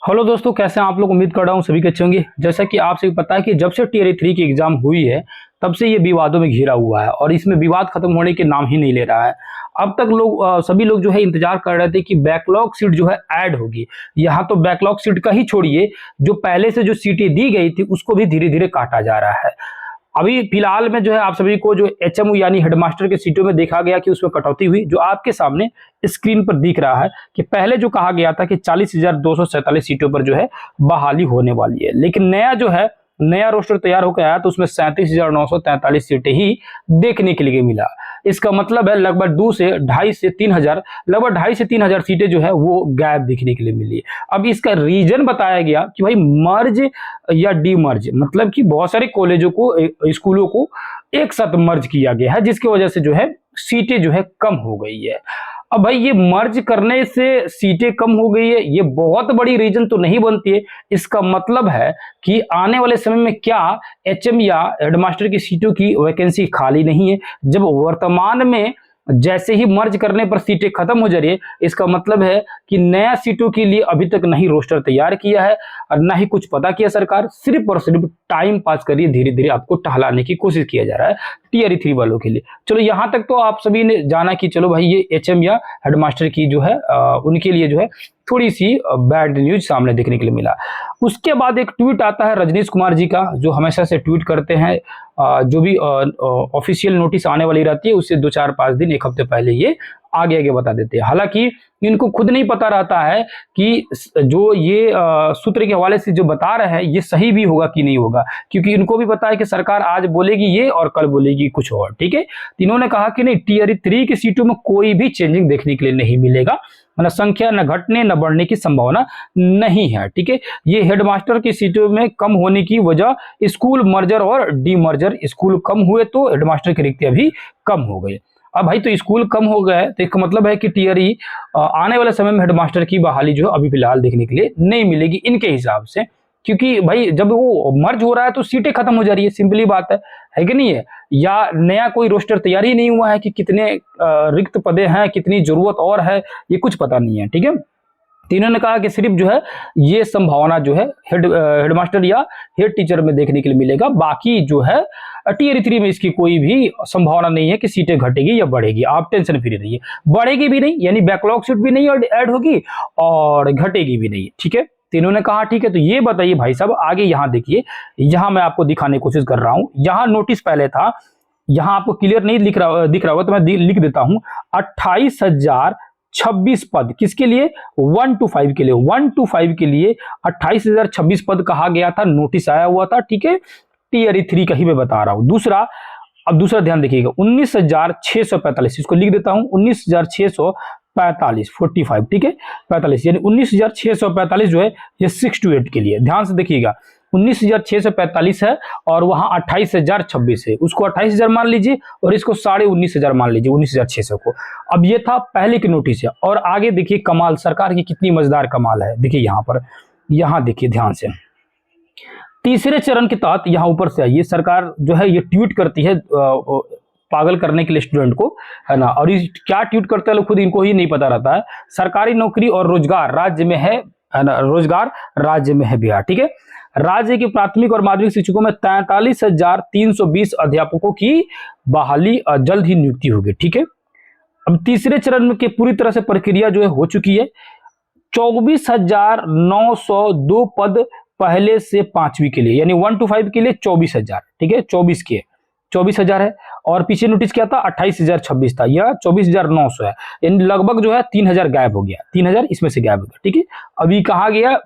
Hello दोस्तों, कैसे हैं आप लोग। उम्मीद कर रहा हूँ सभी के अच्छे होंगे। जैसा कि आप सभी पता है कि जब से टियर 3 की एग्जाम हुई है तब से ये विवादों में घिरा हुआ है और इसमें विवाद खत्म होने के नाम ही नहीं ले रहा है। अब तक सभी लोग जो है इंतजार कर रहे थे कि बैकलॉग सीट जो है ऐड होगी। यहाँ तो बैकलॉग सीट का ही छोड़िए, जो पहले से जो सीटें दी गई थी उसको भी धीरे धीरे काटा जा रहा है। अभी फिलहाल में जो है आप सभी को जो एचएमयू यानी हेडमास्टर के सीटों में देखा गया कि उसमें कटौती हुई, जो आपके सामने स्क्रीन पर दिख रहा है कि पहले जो कहा गया था कि 40,247 सीटों पर जो है बहाली होने वाली है, लेकिन नया रोस्टर तैयार होकर आया तो उसमें 37,943 सीटें ही देखने के लिए मिला। इसका मतलब है लगभग 2,500 से 3,000 सीटें जो है वो गायब दिखने के लिए मिली। अब इसका रीजन बताया गया कि भाई मर्ज या डी मर्ज, मतलब कि बहुत सारे कॉलेजों को स्कूलों को एक साथ मर्ज किया गया है, जिसकी वजह से जो है सीटें जो है कम हो गई है। अब भाई ये मर्ज करने से सीटें कम हो गई है, ये बहुत बड़ी रीजन तो नहीं बनती है। इसका मतलब है कि आने वाले समय में क्या एचएम या हेडमास्टर की सीटों की वैकेंसी खाली नहीं है, जब वर्तमान में जैसे ही मर्ज करने पर सीटें खत्म हो जा रही है, इसका मतलब है कि नया सीटों के लिए अभी तक नहीं रोस्टर तैयार किया है और ना ही कुछ पता किया सरकार, सिर्फ और सिर्फ टाइम पास करिए, धीरे धीरे आपको टहलाने की कोशिश किया जा रहा है टियर 3 वालों के लिए। चलो यहां तक तो आप सभी ने जाना कि चलो भाई ये एचएम या हेडमास्टर की जो है उनके लिए जो है थोड़ी सी बैड न्यूज सामने देखने के लिए मिला। उसके बाद एक ट्वीट आता है रजनीश कुमार जी का, जो हमेशा से ट्वीट करते हैं, जो भी ऑफिशियल नोटिस आने वाली रहती है उससे 2-4-5 दिन एक हफ्ते पहले ये आगे आगे बता देते हैं। हालांकि इनको खुद नहीं पता रहता है कि जो ये सूत्र के हवाले से जो बता रहे हैं ये सही भी होगा कि नहीं होगा, क्योंकि इनको भी पता है कि सरकार आज बोलेगी ये और कल बोलेगी कुछ और। ठीक है, इन्होंने कहा कि नहीं, टियर 3 की सीटों में कोई भी चेंजिंग देखने के लिए नहीं मिलेगा, न संख्या न घटने न बढ़ने की संभावना नहीं है। ठीक है, ये हेडमास्टर की सीटों में कम होने की वजह स्कूल मर्जर और डी मर्जर, स्कूल कम हुए तो हेडमास्टर की रिक्तियां भी कम हो गई। अब भाई तो स्कूल कम हो गए तो इसका मतलब है कि टियर आने वाले समय में हेडमास्टर की बहाली जो है अभी फिलहाल देखने के लिए नहीं मिलेगी इनके हिसाब से, क्योंकि भाई जब वो मर्ज हो रहा है तो सीटें खत्म हो जा रही है, सिंपली बात है कि नहीं है। या नया कोई रोस्टर तैयार ही नहीं हुआ है कि कितने रिक्त पदे हैं, कितनी जरूरत और है, ये कुछ पता नहीं है। ठीक है, तीनों ने कहा कि सिर्फ जो है ये संभावना जो है हेडमास्टर या हेड टीचर में देखने के लिए मिलेगा, बाकी जो है टियर 3 में इसकी कोई भी संभावना नहीं है कि सीटें घटेगी या बढ़ेगी। आप टेंशन फ्री रहिए, बढ़ेगी भी नहीं यानी बैकलॉग सीट भी नहीं ऐड होगी और घटेगी भी नहीं। ठीक है, तीनों ने कहा ठीक है। तो ये बताइए भाई साहब, आगे यहाँ देखिए, यहाँ मैं आपको दिखाने की कोशिश कर रहा हूं, यहाँ नोटिस पहले था, यहाँ आपको क्लियर नहीं दिख रहा होगा तो मैं लिख देता हूं, 28,026 पद किसके लिए, 1 to 5 के लिए, 1 to 5 के लिए 28,026 पद कहा गया था, नोटिस आया हुआ था। ठीक है, टियर 3 का ही मैं बता रहा हूं। अब दूसरा ध्यान देखिएगा, 19,645, इसको लिख देता हूं 19,645, 45, ठीक है 45, यानी 19,645 जो है ये 6 to 8 के लिए। ध्यान से देखिएगा, 19,645 है और वहां 28,026 है, उसको 28,000 मान लीजिए और इसको 19,500 मान लीजिए, 19,600 को। अब ये था पहले की नोटिस है और आगे देखिए कमाल, सरकार की कितनी मजेदार कमाल है। देखिए यहाँ पर, यहाँ देखिए ध्यान से, तीसरे चरण के तहत यहाँ ऊपर से आइए, सरकार जो है ये ट्वीट करती है पागल करने के लिए स्टूडेंट को, है ना। और ये क्या ट्वीट करते हैं लोग खुद इनको ही नहीं पता रहता है। सरकारी नौकरी और रोजगार राज्य में है ना, रोजगार राज्य में है बिहार। ठीक है, राज्य के प्राथमिक और माध्यमिक शिक्षकों में 43,320 अध्यापकों की बहाली जल्द ही नियुक्ति होगी। ठीक है, अब तीसरे चरण के पूरी तरह से प्रक्रिया जो है हो चुकी है। 24,902 पद पहले से 5वीं के लिए, यानी 1 to 5 के लिए 24,000, ठीक है 24,000 है, और पीछे नोटिस क्या था 28,026 था, यह 24,900 है, यानी लगभग जो है 3,000 गायब हो गया, 3,000 इसमें से गायब हो गया। ठीक है, अभी कहा गया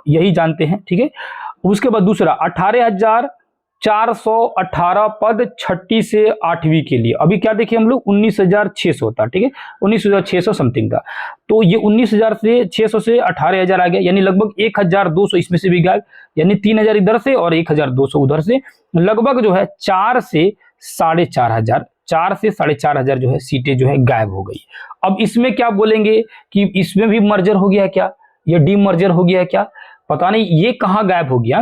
यही जानते हैं। ठीक है, उसके बाद दूसरा 18,418 पद 6ठी से 8वीं के लिए, अभी क्या देखिए हम लोग 19,600 था। ठीक है, 19,600 समथिंग था, तो ये 19,600 से 18,000 आ गया, यानी लगभग 1,200 इसमें से भी गायब, यानी 3,000 इधर से और 1,200 उधर से, लगभग जो है 4 से 4,500 जो है सीटें जो है गायब हो गई। अब इसमें क्या बोलेंगे कि इसमें भी मर्जर हो गया क्या, ये डी मर्जर हो गया क्या, पता नहीं ये कहां गायब हो गया।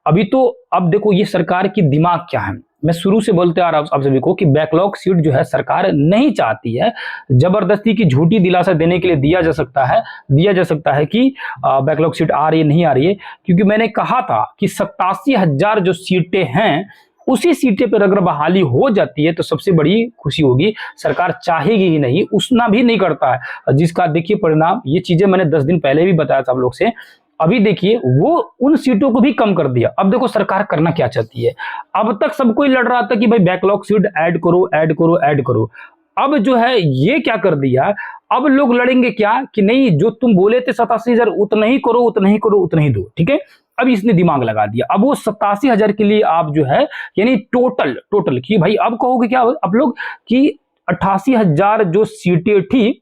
अभी तो अब देखो ये सरकार की दिमाग क्या है, मैं शुरू से बोलते आ रहा हूं आप सभी को कि बैकलॉग सीट जो है सरकार नहीं चाहती है, जबरदस्ती की झूठी दिलासा देने के लिए दिया जा सकता है कि बैकलॉग सीट आ रही है नहीं आ रही है, क्योंकि मैंने कहा था कि 87,000 जो सीटें हैं उसी सीटें पर अगर बहाली हो जाती है तो सबसे बड़ी खुशी होगी। सरकार चाहेगी ही नहीं, उतना भी नहीं करता है, जिसका देखिए परिणाम, ये चीजें मैंने 10 दिन पहले भी बताया था आप लोग से। अभी देखिए वो उन सीटों को भी कम कर दिया। अब देखो सरकार करना क्या चाहती है। अब तक सब कोई लड़ रहा था कि भाई बैकलॉग सीट ऐड करो ऐड करो ऐड करो। अब जो है ये क्या कर दिया, अब लोग लड़ेंगे क्या कि नहीं जो तुम बोले थे 87,000 उतना ही करो उतना ही करो उतना ही दो, ठीक है। अब इसने दिमाग लगा दिया, अब वो 87,000 के लिए आप जो है यानी टोटल कि भाई अब कहोगे क्या आप लोग कि 88,000 जो सीटें थी,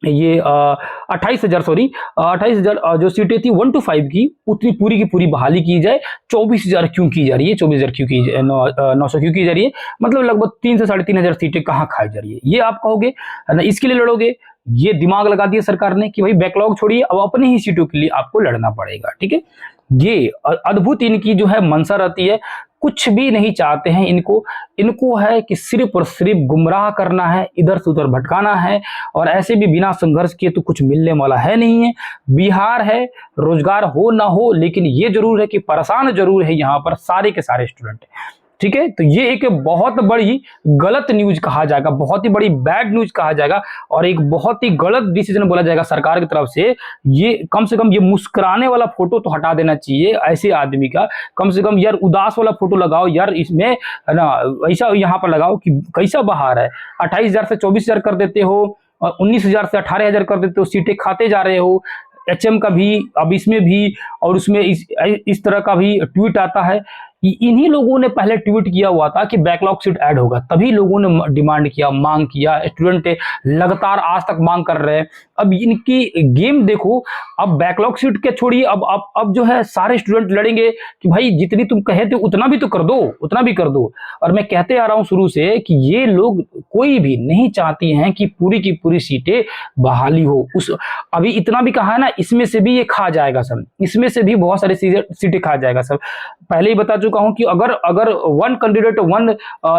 ये 28,000 सॉरी 28,000 जो सीटें थी 1 to 5 की, उतनी पूरी की पूरी बहाली की जाए। 24,000 क्यों की जा रही है, 24,000 क्यों की 900 क्यों की जा रही है, मतलब लगभग 3 से 3,500 सीटें कहाँ खाई जा रही है, ये आप कहोगे है ना। इसके लिए लड़ोगे, ये दिमाग लगा दिया सरकार ने कि भाई बैकलॉग छोड़िए, अब अपनी ही सीटों के लिए आपको लड़ना पड़ेगा, ठीक है। ये अद्भुत इनकी जो है मंशा रहती है, कुछ भी नहीं चाहते हैं इनको है कि सिर्फ और सिर्फ गुमराह करना है, इधर से उधर भटकाना है, और ऐसे भी बिना संघर्ष किए तो कुछ मिलने वाला है नहीं है। बिहार है, रोजगार हो ना हो, लेकिन ये जरूर है कि परेशान जरूर है यहाँ पर सारे के सारे स्टूडेंट, ठीक है। तो ये एक बहुत बड़ी गलत न्यूज कहा जाएगा, बहुत ही बड़ी बैड न्यूज कहा जाएगा, और एक बहुत ही गलत डिसीजन बोला जाएगा सरकार की तरफ से। ये कम से कम ये मुस्कुराने वाला फोटो तो हटा देना चाहिए ऐसे आदमी का, कम से कम यार उदास वाला फोटो लगाओ यार इसमें, है ना। ऐसा यहाँ पर लगाओ कि कैसा बाहर है, 28,000 से 24,000 कर देते हो, और 19,000 से 18,000 कर देते हो, सीटें खाते जा रहे हो। एचएम का भी, अब इसमें भी, और उसमें इस तरह का भी ट्वीट आता है। इन्हीं लोगों ने पहले ट्वीट किया हुआ था कि बैकलॉग सीट ऐड होगा, तभी लोगों ने डिमांड किया, मांग किया, स्टूडेंट लगातार आज तक मांग कर रहे हैं। अब इनकी गेम देखो, अब बैकलॉग सीट के छोड़िए, अब जो है सारे स्टूडेंट लड़ेंगे कि भाई जितनी तुम कहे थे उतना भी तो कर दो, उतना भी कर दो। और मैं कहते आ रहा हूं शुरू से कि ये लोग कोई भी नहीं चाहती हैं कि पूरी की पूरी सीटें बहाली हो। अभी इतना भी कहा है ना, इसमें से भी ये खा जाएगा सब, इसमें से भी बहुत सारी सीटें खा जाएगा सब। पहले ही बता चुका हूं कि अगर 1 कैंडिडेट 1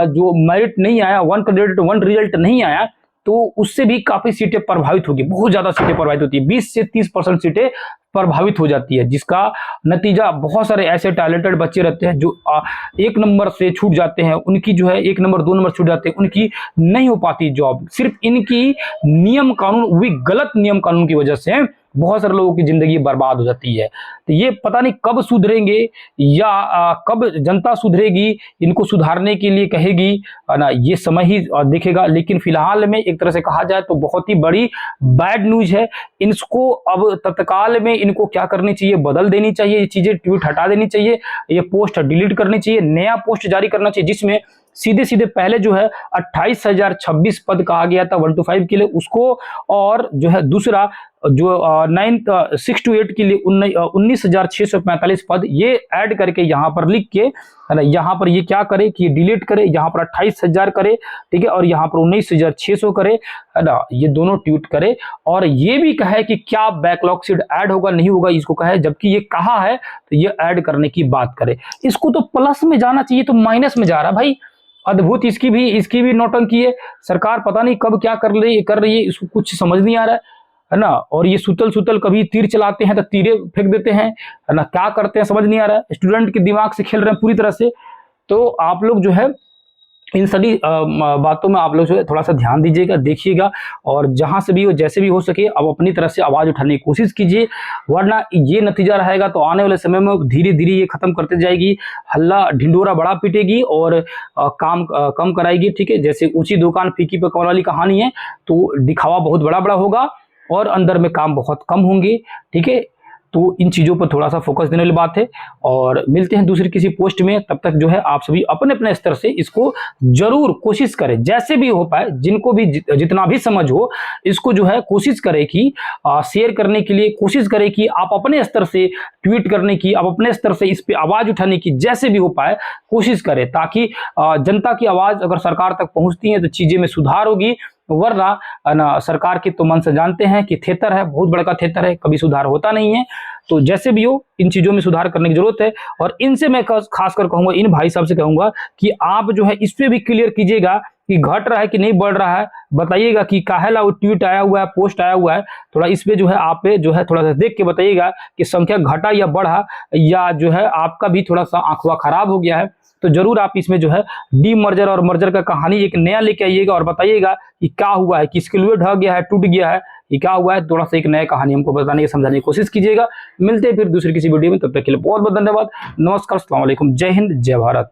जो मेरिट नहीं आया, 1 कैंडिडेट 1 रिजल्ट नहीं आया, तो उससे भी काफी सीटें प्रभावित होगी, बहुत ज्यादा सीटें प्रभावित होती है, 20 से 30% सीटें प्रभावित हो जाती है, जिसका नतीजा बहुत सारे ऐसे टैलेंटेड बच्चे रहते हैं जो 1 नंबर से छूट जाते हैं, उनकी जो है 1 नंबर 2 नंबर छूट जाते हैं, उनकी नहीं हो पाती जॉब, सिर्फ इनकी नियम कानून, वही गलत नियम कानून की वजह से बहुत सारे लोगों की जिंदगी बर्बाद हो जाती है। तो ये पता नहीं कब सुधरेंगे, या कब जनता सुधरेगी, इनको सुधारने के लिए कहेगी, है ना, ये समय ही देखेगा। लेकिन फिलहाल में एक तरह से कहा जाए तो बहुत ही बड़ी बैड न्यूज है। इनको अब तत्काल में इनको क्या करनी चाहिए, बदल देनी चाहिए, ये चीजें ट्वीट हटा देनी चाहिए, ये पोस्ट डिलीट करनी चाहिए, नया पोस्ट जारी करना चाहिए जिसमें सीधे सीधे पहले जो है 28,026 पद कहा गया था 1 to 5 के लिए उसको, और जो है दूसरा जो 6 to 8 के लिए 19,645 पद ये ऐड करके यहाँ पर लिख के, है ना, यहाँ पर ये क्या करे कि डिलीट करे, यहाँ पर 28,000 करे, ठीक है, और यहाँ पर 19,600 करे, है ना, ये दोनों ट्वीट करे, और ये भी कहे कि क्या बैकलॉग सीट ऐड होगा नहीं होगा, इसको कहे, जबकि ये कहा है तो ये ऐड करने की बात करे। इसको तो प्लस में जाना चाहिए, तो माइनस में जा रहा है भाई। अद्भुत इसकी भी नौटंकी है। सरकार पता नहीं कब क्या कर रही है, इसको कुछ समझ नहीं आ रहा है ना। और ये सुतल कभी तीर चलाते हैं तो तीरे फेंक देते हैं, है ना, क्या करते हैं समझ नहीं आ रहा है। स्टूडेंट के दिमाग से खेल रहे हैं पूरी तरह से। तो आप लोग जो है इन सभी बातों में आप लोग जो है थोड़ा सा ध्यान दीजिएगा, देखिएगा, और जहां से भी हो जैसे भी हो सके अब अपनी तरफ से आवाज उठाने की कोशिश कीजिए, वरना ये नतीजा रहेगा तो आने वाले समय में धीरे धीरे ये खत्म करते जाएगी, हल्ला ढिंडोरा बड़ा पीटेगी और काम कम कराएगी, ठीक है। जैसे ऊंची दुकान फीकी पे कौन वाली कहानी है, तो दिखावा बहुत बड़ा बड़ा होगा और अंदर में काम बहुत कम होंगे, ठीक है। तो इन चीज़ों पर थोड़ा सा फोकस देने वाली बात है, और मिलते हैं दूसरी किसी पोस्ट में। तब तक जो है आप सभी अपने अपने स्तर से इसको जरूर कोशिश करें, जैसे भी हो पाए, जिनको भी जितना भी समझ हो, इसको जो है कोशिश करें कि शेयर करने के लिए कोशिश करें कि आप अपने स्तर से ट्वीट करने की, आप अपने स्तर से इस पर आवाज़ उठाने की, जैसे भी हो पाए कोशिश करें, ताकि जनता की आवाज़ अगर सरकार तक पहुँचती है तो चीज़ें में सुधार होगी, वरना ना सरकार की तो मन से जानते हैं कि थेतर है, बहुत बड़ा थेतर है, कभी सुधार होता नहीं है। तो जैसे भी हो इन चीज़ों में सुधार करने की जरूरत है। और इनसे मैं खासकर कहूँगा, इन भाई साहब से कहूँगा कि आप जो है इस पे भी क्लियर कीजिएगा कि घट रहा है कि नहीं बढ़ रहा है, बताइएगा कि काहेला वो ट्वीट आया हुआ है, पोस्ट आया हुआ है, थोड़ा इस पे जो है आप पे जो है थोड़ा सा देख के बताइएगा कि संख्या घटा या बढ़ा, या जो है आपका भी थोड़ा सा आंखवा खराब हो गया है। तो जरूर आप इसमें जो है डी मर्जर और मर्जर का कहानी एक नया लेके आइएगा और बताइएगा कि क्या हुआ है, किसके लिए ढह गया है, टूट गया है, ये क्या हुआ है, थोड़ा सा एक नया कहानी हमको बताने की समझाने की कोशिश कीजिएगा। मिलते हैं फिर दूसरी किसी वीडियो में, तब तक के लिए बहुत बहुत धन्यवाद। नमस्कार, अस्सलाम वालेकुम, जय हिंद, जय भारत।